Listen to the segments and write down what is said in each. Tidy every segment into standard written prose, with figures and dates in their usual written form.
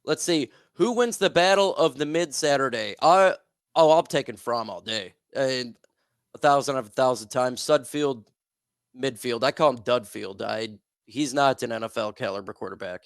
let's see who wins the battle of the mid Saturday. I'm taking Fromm all day. 1,000 of 1,000 times. Sudfeld midfield. I call him Dudfield. He's not an NFL caliber quarterback.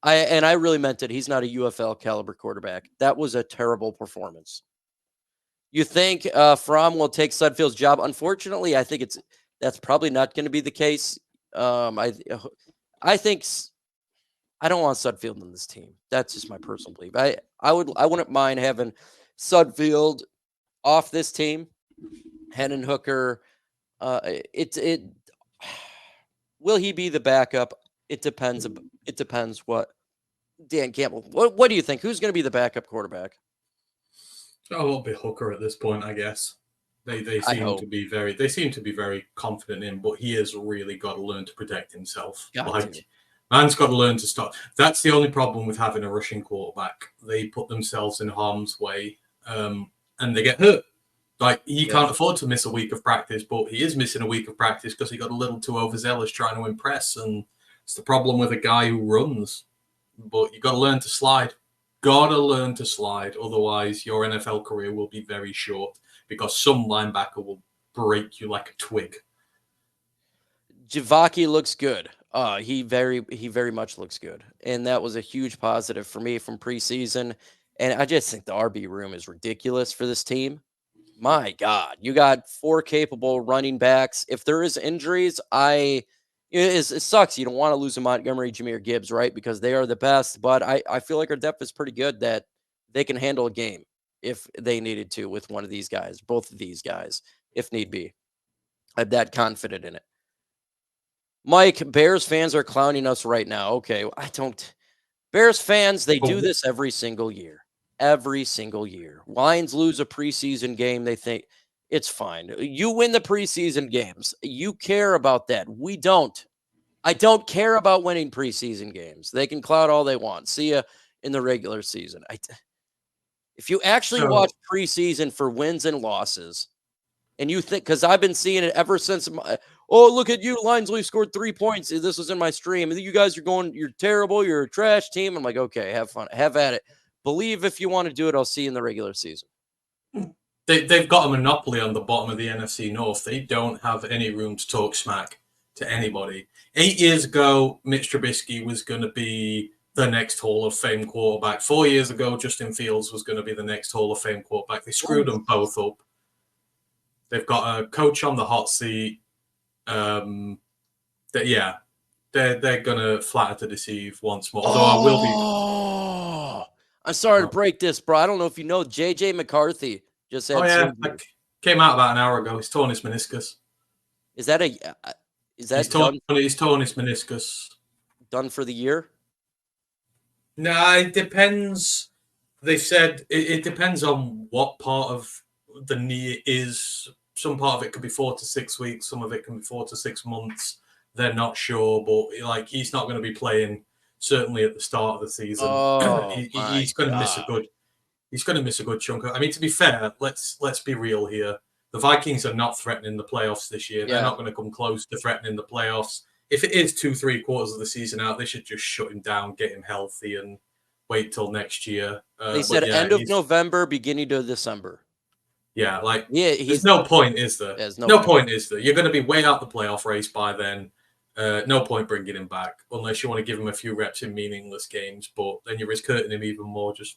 I really meant it. He's not a UFL caliber quarterback. That was a terrible performance. You think Fromm will take Sudfeld's job? Unfortunately, I think that's probably not going to be the case. I think I don't want Sudfeld on this team. That's just my personal belief. I wouldn't mind having Sudfeld off this team. Hendon Hooker. Will he be the backup? It depends. It depends what Dan Campbell. What do you think? Who's going to be the backup quarterback? Oh, it'll be Hooker at this point, I guess. They seem to be very confident in, but he has really got to learn to protect himself. Man's got to learn to stop. That's the only problem with having a rushing quarterback. They put themselves in harm's way, and they get hurt. Like, he can't afford to miss a week of practice, but he is missing a week of practice because he got a little too overzealous trying to impress, and it's the problem with a guy who runs. But you got to learn to slide. Gotta learn to slide, otherwise your NFL career will be very short because some linebacker will break you like a twig. Javaki looks good. He very much looks good, and that was a huge positive for me from preseason. And I just think the RB room is ridiculous for this team. My God, you got 4 capable running backs. If there is injuries, it sucks. You don't want to lose a Montgomery, Jahmyr, Gibbs, right? Because they are the best. But I feel like our depth is pretty good that they can handle a game if they needed to with one of these guys, both of these guys, if need be. I'm that confident in it. Mike, Bears fans are clowning us right now. Okay, I don't. Bears fans, they do this every single year. Every single year. Lions lose a preseason game. They think it's fine. You win the preseason games. You care about that. We don't. I don't care about winning preseason games. They can cloud all they want. See ya in the regular season. If you actually watch preseason for wins and losses, and you think, because I've been seeing it ever since, look at you, Lions only scored 3 points. This was in my stream. You guys are going, you're terrible. You're a trash team. I'm like, okay, have fun. Have at it. Believe if you want to do it, I'll see you in the regular season. They've got a monopoly on the bottom of the NFC North. They don't have any room to talk smack to anybody. 8 years ago, Mitch Trubisky was going to be the next Hall of Fame quarterback. 4 years ago, Justin Fields was going to be the next Hall of Fame quarterback. They screwed them both up. They've got a coach on the hot seat. They're going to flatter to deceive once more. Although I will be. I'm sorry to break this, bro. I don't know if you know, JJ McCarthy just had surgery. That came out about an hour ago. He's torn his meniscus. Is that he's torn his meniscus. Done for the year? No, it depends. They said it depends on what part of the knee it is. Some part of it could be 4 to 6 weeks. Some of it can be 4 to 6 months. They're not sure, but he's not going to be playing. Certainly at the start of the season, he's going to miss a good. He's going to miss a good chunk. I mean, to be fair, let's be real here. The Vikings are not threatening the playoffs this year. They're not going to come close to threatening the playoffs. If it is 2-3 quarters of the season out, they should just shut him down, get him healthy, and wait till next year. They said end of November, beginning of December. Yeah, there's no point, is there? There's no point, is there? You're going to be way out the playoff race by then. No point bringing him back unless you want to give him a few reps in meaningless games, but then you risk hurting him even more. Just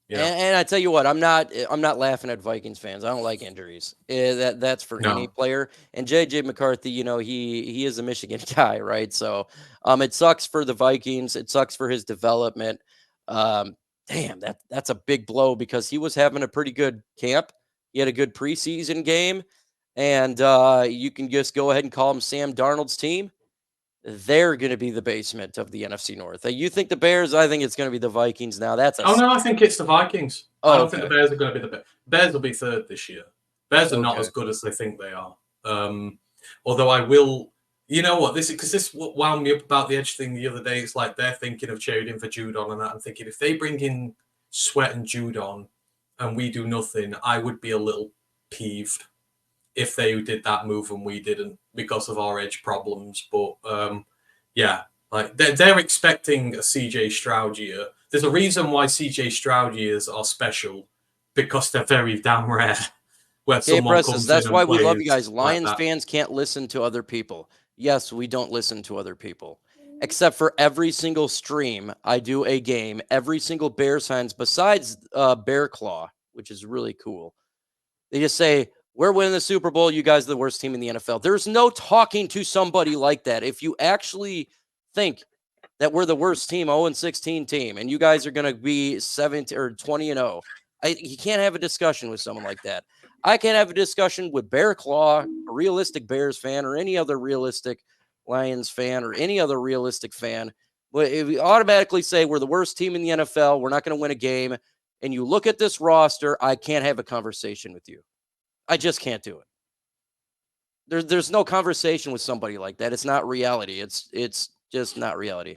and I tell you what, I'm not laughing at Vikings fans. I don't like injuries. That's for any player. And JJ McCarthy, he is a Michigan guy, right? So it sucks for the Vikings. It sucks for his development. Damn, that's a big blow because he was having a pretty good camp. He had a good preseason game. And you can just go ahead and call them Sam Darnold's team. They're going to be the basement of the NFC North. You think the Bears? I think it's going to be the Vikings now. No, I think it's the Vikings. I don't think the Bears are going to be the Bears. Bears will be third this year. Bears are not as good as they think they are. Although I will, you know what, this wound me up about the Edge thing the other day. It's like they're thinking of trading for Judon and that. I'm thinking if they bring in Sweat and Judon and we do nothing, I would be a little peeved if they did that move and we didn't because of our edge problems. But they're expecting a CJ Stroud year. There's a reason why CJ Stroud years are special, because they're very damn rare. Where someone comes that's in and why we love you plays guys. like Lions that. fans can't listen to other people. Yes, we don't listen to other people. Except for every single stream, I do a game. Every single Bears fans, besides Bear Claw, which is really cool. They just say, we're winning the Super Bowl. You guys are the worst team in the NFL. There's no talking to somebody like that. If you actually think that we're the worst team, 0-16 team, and you guys are going to be 17 or 20-0, you can't have a discussion with someone like that. I can't have a discussion with Bear Claw, a realistic Bears fan, or any other realistic Lions fan, or any other realistic fan. But if we automatically say we're the worst team in the NFL, we're not going to win a game, and you look at this roster, I can't have a conversation with you. I just can't do it. There's no conversation with somebody like that. It's not reality. It's just not reality.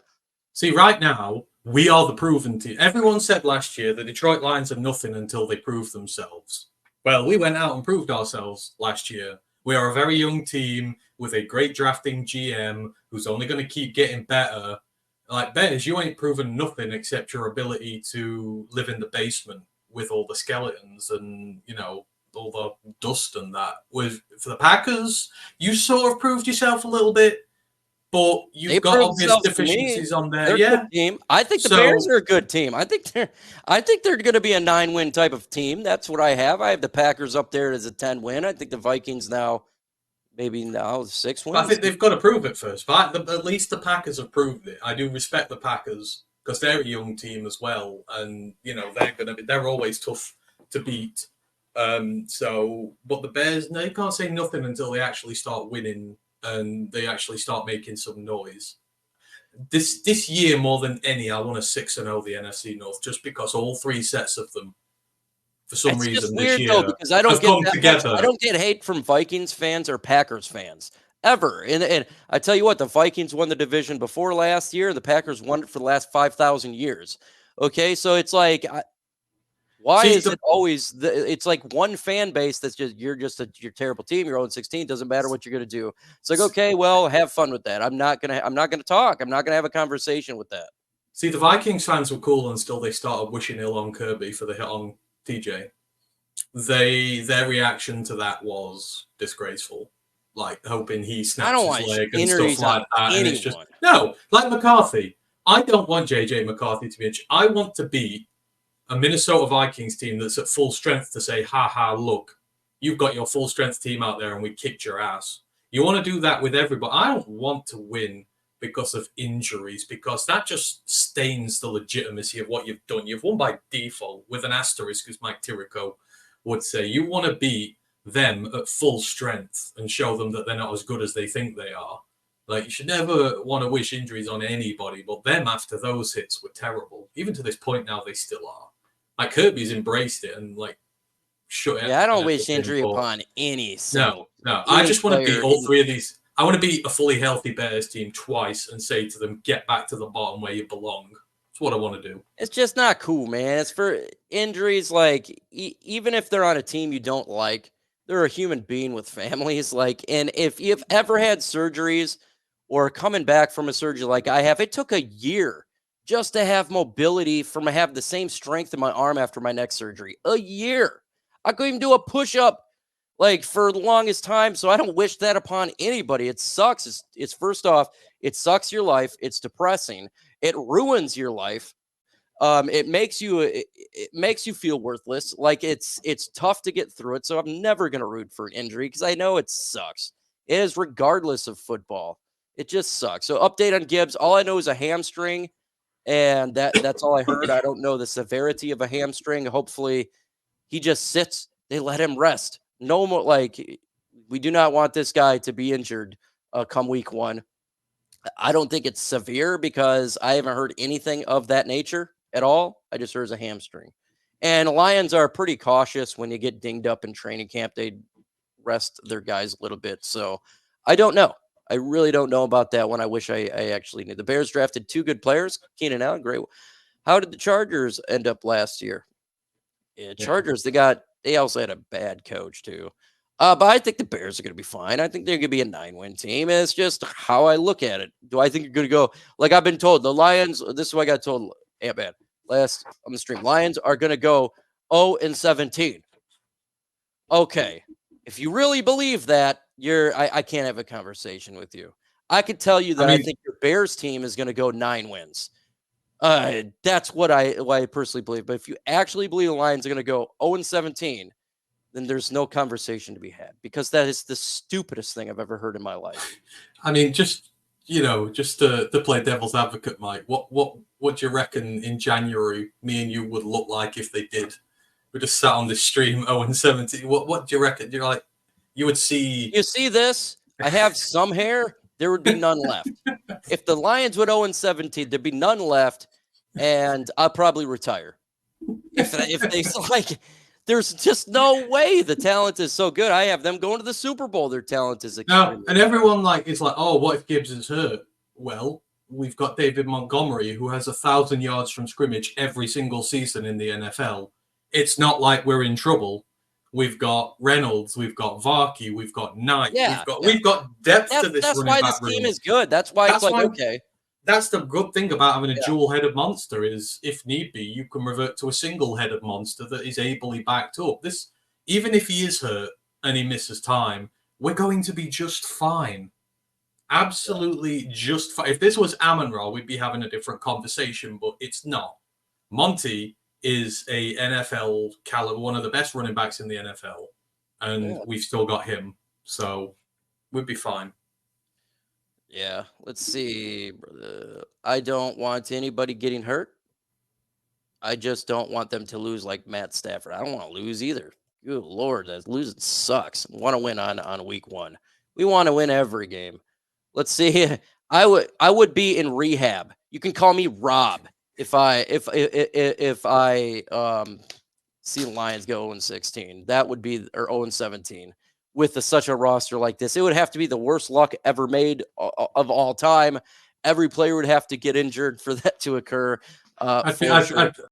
See, right now, we are the proven team. Everyone said last year the Detroit Lions are nothing until they prove themselves. Well, we went out and proved ourselves last year. We are a very young team with a great drafting GM who's only going to keep getting better. Like, Bears, you ain't proven nothing except your ability to live in the basement with all the skeletons and, all the dust and that. For the Packers, you sort of proved yourself a little bit, but you've got obvious deficiencies on there. They're a good team. I think the Bears are a good team. I think they're going to be a 9-win type of team. That's what I have. I have the Packers up there as a 10-win. I think the Vikings maybe 6 wins. I think they've got to prove it first. But at least the Packers have proved it. I do respect the Packers because they're a young team as well, and they're always tough to beat. But the Bears, they can't say nothing until they actually start winning and they actually start making some noise. This year, more than any, I want a 6-0 the NFC North, just because all three sets of them, for some reason, this year, because I don't get together. I don't get hate from Vikings fans or Packers fans ever. And I tell you what, the Vikings won the division before last year. The Packers won it for the last 5,000 years. Okay, so it's like, why is it always? It's like one fan base that's just you're a terrible team. You're 0-16. Doesn't matter what you're gonna do. It's like, okay, well, have fun with that. I'm not gonna talk. I'm not gonna have a conversation with that. See, the Vikings fans were cool until they started wishing ill on Kirby for the hit on TJ. Their reaction to that was disgraceful, like hoping he snaps his leg and stuff like that. And it's just like McCarthy. I don't want JJ McCarthy to be injured. I want to beat a Minnesota Vikings team that's at full strength to say, look, you've got your full strength team out there and we kicked your ass. You want to do that with everybody. I don't want to win because of injuries, because that just stains the legitimacy of what you've done. You've won by default with an asterisk, as Mike Tirico would say. You want to beat them at full strength and show them that they're not as good as they think they are. Like, you should never want to wish injuries on anybody, but them after those hits were terrible. Even to this point now, they still are. Like, Kirby's embraced it and, shut it. Yeah, I don't wish injury upon any. No. I just want to beat all three of these. I want to beat a fully healthy Bears team twice and say to them, get back to the bottom where you belong. That's what I want to do. It's just not cool, man. It's for injuries. Even if they're on a team you don't like, they're a human being with families. And if you've ever had surgeries or coming back from a surgery like I have, it took a year just to have mobility from have the same strength in my arm after my neck surgery. A year. I couldn't even do a push-up for the longest time. So I don't wish that upon anybody. It sucks. It's first off, it sucks your life. It's depressing. It ruins your life. It makes you feel worthless. It's tough to get through it. So I'm never going to root for an injury because I know it sucks. It is regardless of football. It just sucks. So update on Gibbs. All I know is a hamstring. And that's all I heard. I don't know the severity of a hamstring. Hopefully he just sits. They let him rest. No more, we do not want this guy to be injured come week 1. I don't think it's severe because I haven't heard anything of that nature at all. I just heard it's a hamstring. And Lions are pretty cautious when you get dinged up in training camp. They rest their guys a little bit. So I don't know. I really don't know about that one. I wish I actually knew. The Bears drafted 2 good players. Keenan Allen, great. How did the Chargers end up last year? Chargers, they also had a bad coach too. But I think the Bears are going to be fine. I think they're going to be a 9-win team. It's just how I look at it. Do I think you're going to go, like I've been told, the Lions, this is what I got told, Ant-Man, last on the stream. Lions are going to go 0-17. Okay. If you really believe that, I can't have a conversation with you. I could tell you that I think your Bears team is going to go 9 wins. That's what I personally believe. But if you actually believe the Lions are going to go 0-17, then there's no conversation to be had, because that is the stupidest thing I've ever heard in my life. I mean, just to play devil's advocate, Mike, what do you reckon in January me and you would look like if they did? We just sat on this stream 0-17. What do you reckon? You're like, you would see. You see this? I have some hair. There would be none left. If the Lions would 0-17, there'd be none left, and I'll probably retire. If they like, there's just no way the talent is so good. I have them going to the Super Bowl. Their talent is extremely and everyone is like, oh, what if Gibbs is hurt? Well, we've got David Montgomery, who has 1,000 yards from scrimmage every single season in the NFL. It's not like we're in trouble. We've got Reynolds, we've got Varkey, we've got Knight, we've got depth to this. That's why this team is good. That's why it's like, okay. That's the good thing about having a dual-headed monster is, if need be, you can revert to a single-headed monster that is ably backed up. This, even if he is hurt and he misses time, we're going to be just fine. Absolutely just fine. If this was Amon-Ra, we'd be having a different conversation, but it's not. Monty is a NFL caliber, one of the best running backs in the NFL, and we've still got him, so we'd be fine. Yeah, let's see. I don't want anybody getting hurt. I just don't want them to lose like Matt Stafford. I don't want to lose either. Good Lord, that losing sucks. We want to win on week 1. We want to win every game. Let's see. I would be in rehab. You can call me Rob if I see the Lions go 0-16. That would be, or 0-17. With such a roster like this, it would have to be the worst luck ever made of all time. Every player would have to get injured for that to occur.